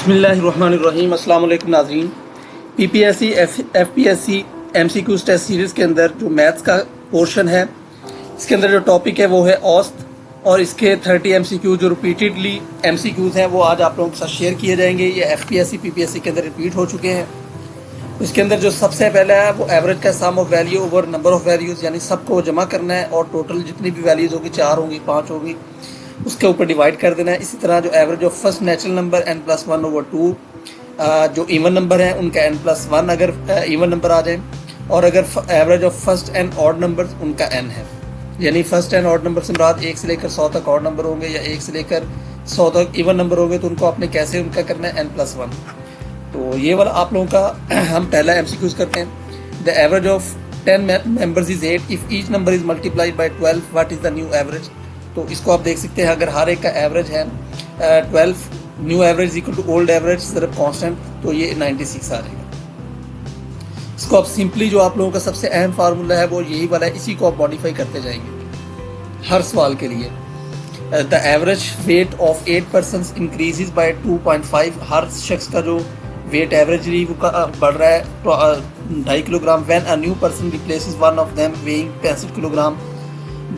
बिस्मिल्लाहिर्रहमानिर्रहीम। अस्सलाम वालेकुम नाज़रीन। PPSC FPSC MCQs test series के अंदर जो मैथ्स का पोर्शन है, इसके अंदर जो टॉपिक है वो है औसत, और इसके 30 एमसीक्यू जो रिपीटेडली एमसीक्यूज़ हैं वो आज आप लोगों के साथ शेयर किए जाएंगे। ये एफपीएससी पीपीएससी के अंदर रिपीट हो चुके हैं। इसके अंदर जो सबसे पहला है वो एवरेज का sum of value over number of values, यानी सबको जमा करना है और टोटल जितनी भी वैल्यूज़ होगी, 4 होंगी 5 होगी, उसके ऊपर डिवाइड कर देना है। इसी तरह जो average of first natural number n+1/2, जो इवन नंबर है उनका n+1 अगर इवन नंबर आ जाए, और अगर average of first and odd number उनका n है, यानी फर्स्ट एंड ऑड नंबर से मुराद 1 से लेकर 100 तक ऑड नंबर होंगे या 1 से लेकर 100 तक इवन नंबर होंगे, तो उनको आपने कैसे उनका करना है n+1। तो ये वाला आप लोगों का हम पहला एमसीक्यूज करते हैं। The average of 10 members is 8 if each number is multiplied by 12 what is the new average. तो इसको आप देख सकते हैं, अगर हर एक का एवरेज है 12, new average equal to old average सिर्फ कांस्टेंट, तो ये 96 आ जाएगा। इसको आप सिंपली, जो आप लोगों का सबसे अहम फार्मूला है वो यही वाला है, इसी को आप मॉडिफाई करते जाएंगे हर सवाल के लिए। The average weight of 8 person increases by 2.5, हर शख्स का जो वेट एवरेजली वो बढ़ रहा है 2.5 kilogram. When a new person replaces one of them weighing 65 kilogram,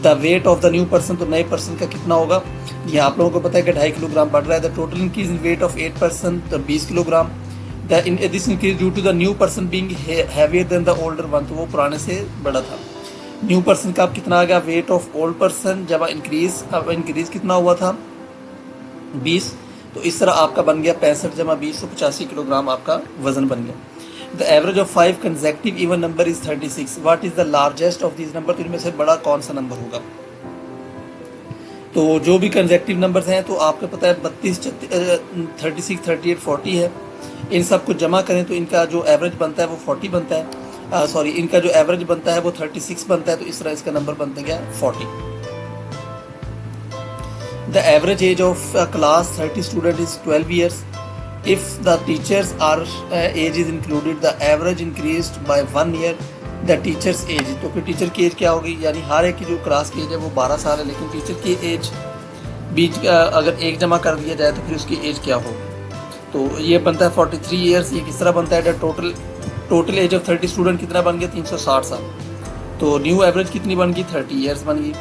the weight of the new person, तो नए पर्सन का कितना होगा, ये आप लोगों को पता है कि 2.5 किलोग्राम बढ़ रहा है। The total increase in weight of 8 person, तो 20 kilogram. This increase due to the new person being heavier than the older one, तो वो पुराने से बड़ा था। न्यू पर्सन का अब कितना आ गया, वेट ऑफ ओल्ड पर्सन जब इंक्रीज, अब इंक्रीज कितना हुआ था 20, तो इस तरह आपका बन गया 65 जमा 20, तो 85 किलोग्राम आपका वजन बन गया। The average of 5 consecutive even number is 36, what is the largest of this number, तो इनमें से बड़ा कौन सा नंबर होगा। तो जो भी कंसेक्टिव नंबर्स हैं, तो आपको पता है 32, 36, 38, 40 है। इन सब को जमा करें तो इनका जो एवरेज बनता है वो 40 बनता है, सॉरी इनका जो एवरेज बनता है वो 36 बनता है, तो इस तरह इसका नंबर बनता गया 40। The average age of a class 30 student is 12 years. If the teachers are age is included, the average increased by 1 year. The teacher's age, तो फिर टीचर की एज क्या होगी, यानी हर एक की जो क्लास की एज है वो 12 साल है, लेकिन टीचर की एज बीच अगर एक जमा कर दिया जाए तो फिर उसकी एज क्या होगी। तो ये बनता है 43 ईयर्स। ये किस तरह बनता है, टोटल एज ऑफ 30 स्टूडेंट कितना बन गया, 360 साल। तो न्यू एवरेज कितनी बन गई, 30 ईयर्स बन गई।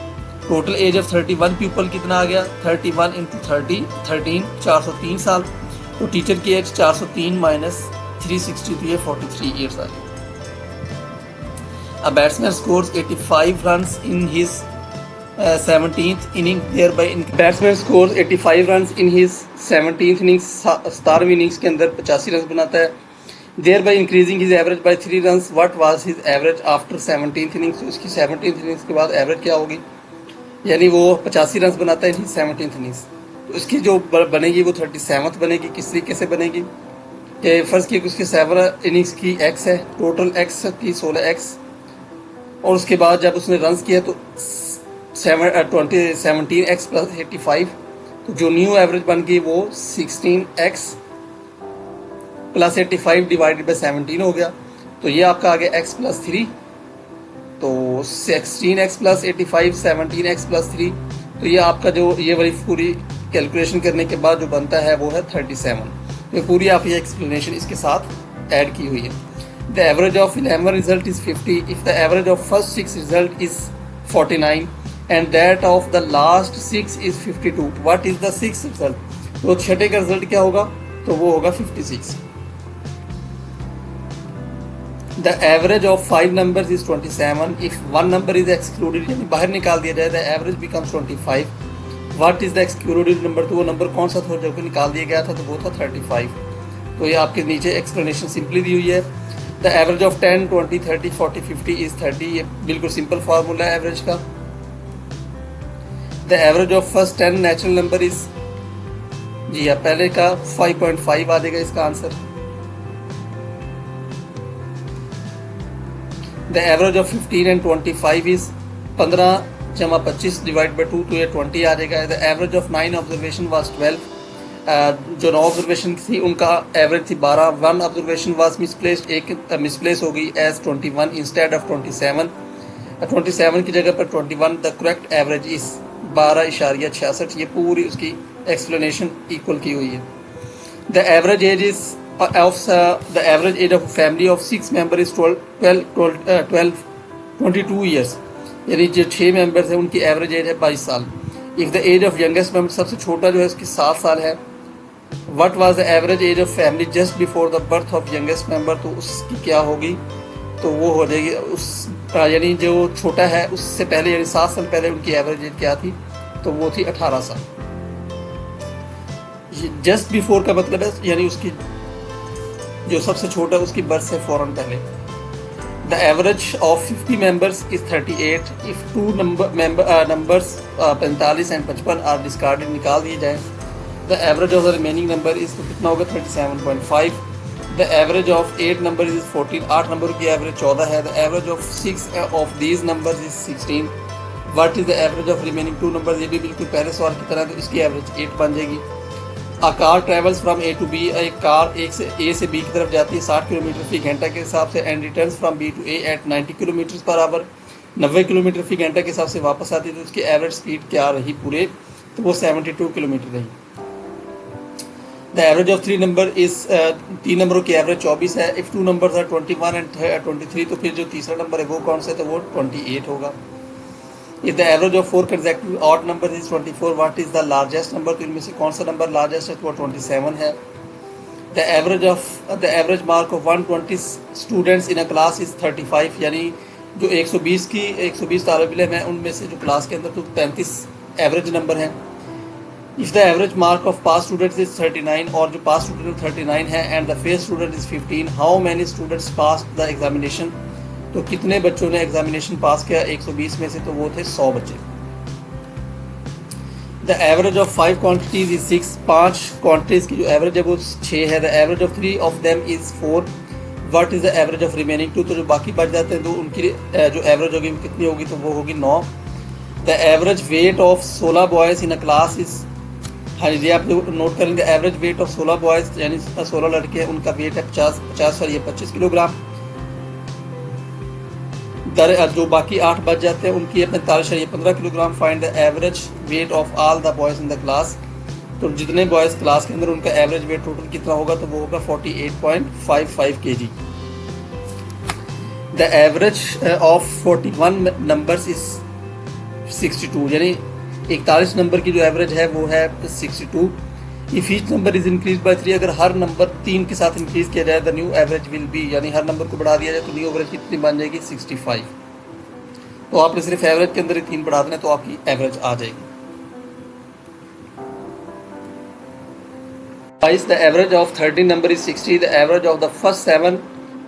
टोटल एज ऑफ 31 पीपल कितना आ गया, 31 इंटू 30 13, 403 साल। तो टीचर की एज 403 माइनस 360, तो ये 43 ईयर्स आ गई। A batsman scores 85 runs in his 17th inning, thereby batsman scores 85 runs in his 17th innings, 17वीं इनिंग्स के अंदर 85 रन बनाता है, thereby increasing his average by 3 runs. What was his average after 17th innings, तो उसकी 17th innings के बाद average क्या होगी, यानी वो 85 रन बनाता है इन 17th इनिंग्स, तो इसकी जो बनेगी वो 37th बनेगी। किस तरीके से बनेगी, कि फर्स्ट की उसकी 7 इनिंग्स की एक्स है, टोटल एक्स की 16 एक्स, और उसके बाद जब उसने रन्स किया तो 17 एक्स प्लस 85, तो जो न्यू एवरेज बन गई वो 16 एक्स प्लस 85 डिवाइडेड बाई 17 हो गया। तो ये आपका आ गया एक्स प्लस 3, तो 16x प्लस 85, 17x प्लस 3, तो ये आपका जो ये वाली पूरी कैलकुलेशन करने के बाद जो बनता है वो है 37। तो पूरी आप ये एक्सप्लेनेशन इसके साथ ऐड की हुई है। The average of 11 result is 50 if the average of first 6 result is 49 and that of the last 6 is 52, what is the 6th result. तो छठे का रिजल्ट क्या होगा, तो वो होगा 56। The average of 5 numbers is 27. If one number is excluded, यानी बाहर निकाल दिया जाए, the average becomes 25. What is the excluded number, तो वो नंबर कौन सा था जो कि निकाल दिया गया था, तो वो था 35। तो ये आपके नीचे एक्सप्लेनेशन सिंपली दी हुई है। The average of 10, 20, 30, 40, 50 is 30, ये बिल्कुल सिंपल फार्मूला है एवरेज का। The average of first 10 natural number is, जी हाँ, पहले का 5.5 आ जाएगा इसका answer. The average of 15 and 25 is 15 जमा 25 डिवाइड बाई 2, तो ये 20 आ जाएगा। The average of 9 observation was 12, जो 9 ऑब्जर्वेशन थी उनका एवरेज थी 12। 1 ऑब्जर्वेशन was misplaced, एक मिसप्लेस हो गई एज 21 इंस्टेड ऑफ 27, 27 की जगह पर 21। The correct average is 12.66। ये पूरी उसकी एक्सप्लेनेशन इक्वल की हुई है। The average age is the average age of a family of 6 members is 22 years. यानी जो 6 मेंबर्स हैं उनकी एवरेज एज है 22 साल. If the age of youngest member, सबसे छोटा जो है उसकी 7 साल है. What was the average age of family just before the birth of youngest member, तो उसकी क्या होगी, तो वो हो जाएगी उस यानी जो छोटा है उससे पहले यानी 7 साल पहले उनकी एवरेज एज क्या थी, तो वो थी 18 साल. जस्ट बिफोर का मतलब है यानी उसकी जो सबसे छोटा उसकी बर्थ से फौरन पहले. The average of 50 members is 38. If two numbers 45 and 55 are discarded, निकाल दिए जाए, the average of the remaining number is, तो कितना होगा 37.5. The average of 8 number is 14. 8 number की एवरेज 14 है. The average of 6 of these numbers is 16. What is the average of remaining 2 numbers, ये भी बिल्कुल पहले सवाल की तरह, तो इसकी एवरेज 8 बन जाएगी. A car travels from A to B, एक कार A से B की तरफ जाती है 60 किलोमीटर फी घंटा के हिसाब से, and returns from B to A at 90 kilometre per hour, 90 kilometre फी घंटा के हिसाब से वापस आती है, तो उसकी एवरेज स्पीड क्या रही पूरे, तो वो 72 किलोमीटर रही. The average of 3 number is 3 नंबरों की एवरेज 24 है. इफ 2 नंबर्स आर 21 एंड 23, तो फिर जो तीसरा नंबर है वो कौन सा है, तो वो 28 होगा. If the average of 4 consecutive odd numbers is 24, what is the largest number, तो इनमें से कौन सा नंबर लार्जेस्ट है, तो वो 27 है. The average mark of 120 students in a class is 35, यानी जो 120 तालिब इल्म हैं उनमें से जो क्लास के अंदर तो 35 एवरेज नंबर हैं. If the average mark of pass students is 39, और जो पास स्टूडेंट 39 है, and the fail student is 15, how many students passed the examination, तो कितने बच्चों ने एग्जामिनेशन पास किया 120 में से, तो वो थे 100 बच्चे. The average of 5 quantities is 6. 5 quantities की जो एवरेज है वो 6 है. The average of 3 of them is 4. What is the average of remaining 2, तो जो बाकी बच जाते हैं तो उनकी जो एवरेज होगी वो कितनी होगी, तो वो होगी 9. The average weight of 16 boys in a class is, हाँ जी आप नोट कर लेंगे, एवरेज वेट ऑफ 16 बॉयज़ यानी 16 लड़के हैं, उनका वेट है 25 किलोग्राम. जो बाकी 8 बच जाते हैं उनकी है 45.15 kilogram. Find the average weight of all the boys in the class, तो जितने बॉयज़ क्लास के अंदर उनका एवरेज वेट टोटल कितना होगा, तो वो होगा 48.55 kg. The average of 41 numbers is 62, यानी 41 नंबर की जो एवरेज है वो है 62. If each number is increase by 3, अगर हर नंबर 3 के साथ इंक्रीज किया जाए, the new average will B, यानी हर नंबर को बढ़ा दिया जाए तो न्यू एवरेज कितनी बन जाएगी 65. तो आपने सिर्फ एवरेज के अंदर ही 3 बढ़ा देना तो आपकी एवरेज आ जाएगी. The average of 13 number is 60. The average of the first 7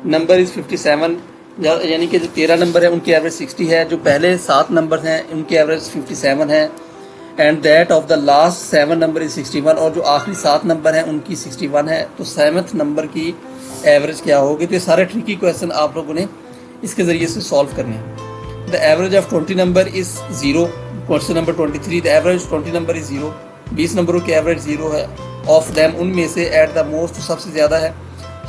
number is 57, यानी कि जो 13 नंबर है उनकी एवरेज 60 है, जो पहले 7 नंबर हैं उनकी एवरेज 57 है. And that of the last 7 number is 61, और जो आखिरी 7 नंबर हैं उनकी 61 है. तो 7th नंबर की एवरेज क्या होगी, तो ये सारे ट्रिकी क्वेश्चन आप लोगों ने इसके ज़रिए से सॉल्व करने हैं. The average of 20 number is 0. Question number 23, the average 20 number is 0. 20 नंबरों की एवरेज 0 है. ऑफ दैम, उनमें से एट द मोस्ट, सबसे ज़्यादा है.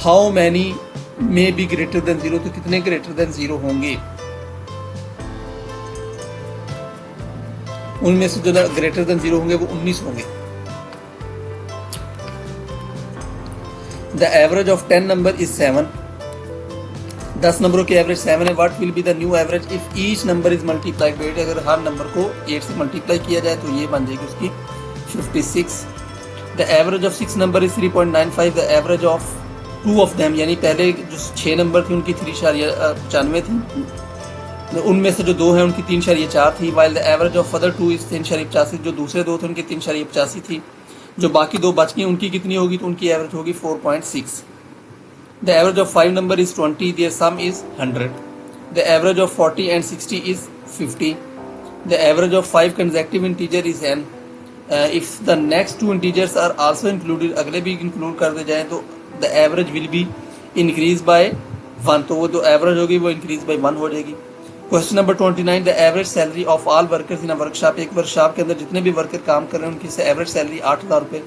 How many may be greater than 0, तो कितने ग्रेटर देन 0 होंगे, उनमें से जो ग्रेटर देन 0 होंगे वो 19 होंगे. The average of 10 number is 7. 10 नंबरों की एवरेज 7 है. What will be the new average if each number is multiplied by 8, अगर हर नंबर को 8 से मल्टीप्लाई किया जाए तो ये बन जाएगी उसकी 56. The average of 6 number is 3.95. The average of 2 of them, यानी पहले जो 6 नंबर थी उनकी 3.95 थी, उनमें से जो 2 हैं उनकी 3.4 थी. While the average of other 2 is 3.85, जो दूसरे 2 थे उनकी 3.85 थी. जो बाकी 2 बच गई उनकी कितनी होगी, तो उनकी एवरेज होगी 4.6. The average of 5 number is 20. Their sum is 100. The average of 40 and 60 is 50. The average of 5 consecutive integer is n. If the next 2 integers are also included, अगले भी इंक्लूड कर दे जाएँ, तो the average will be increase by 1, तो वो जो average होगी वो इंक्रीज बाय 1 हो जाएगी. Question number 29, the average salary of all workers in a workshop. एक वर्कशॉप के अंदर जितने भी वर्कर काम कर रहे हैं उनकी एवरेज सैलरी 8,000 रुपये.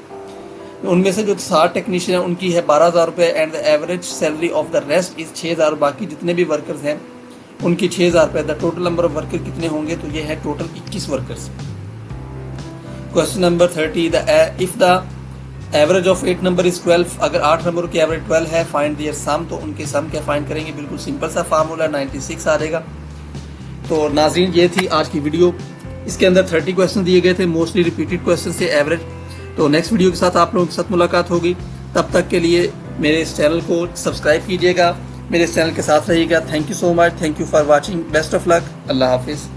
उनमें से जो 60 टेक्नीशियन हैं उनकी है 12,000 रुपये. And the average salary of the rest is 6,000. बाकी जितने भी वर्कर्स हैं उनकी 6,000 रुपये. The total number of worker कितने होंगे, तो ये है total 21 workers. Question number 30, if the average of 8 number is 12। अगर 8 नंबर की एवरेज 12 है, फाइंड देयर सम, तो उनके सम क्या फाइंड करेंगे। बिल्कुल सिंपल सा फार्मूला, 96 आ जाएगा। तो नाज़रीन, ये थी आज की वीडियो। इसके अंदर 30 क्वेश्चन दिए गए थे, मोस्टली रिपीटेड क्वेश्चन से एवरेज। तो नेक्स्ट वीडियो के साथ आप लोगों के साथ मुलाकात होगी। तब तक के लिए मेरे इस चैनल को सब्सक्राइब कीजिएगा, मेरे इस चैनल के साथ रहिएगा। Thank you so much, thank you for watching, best of luck, अल्लाह हाफिज़।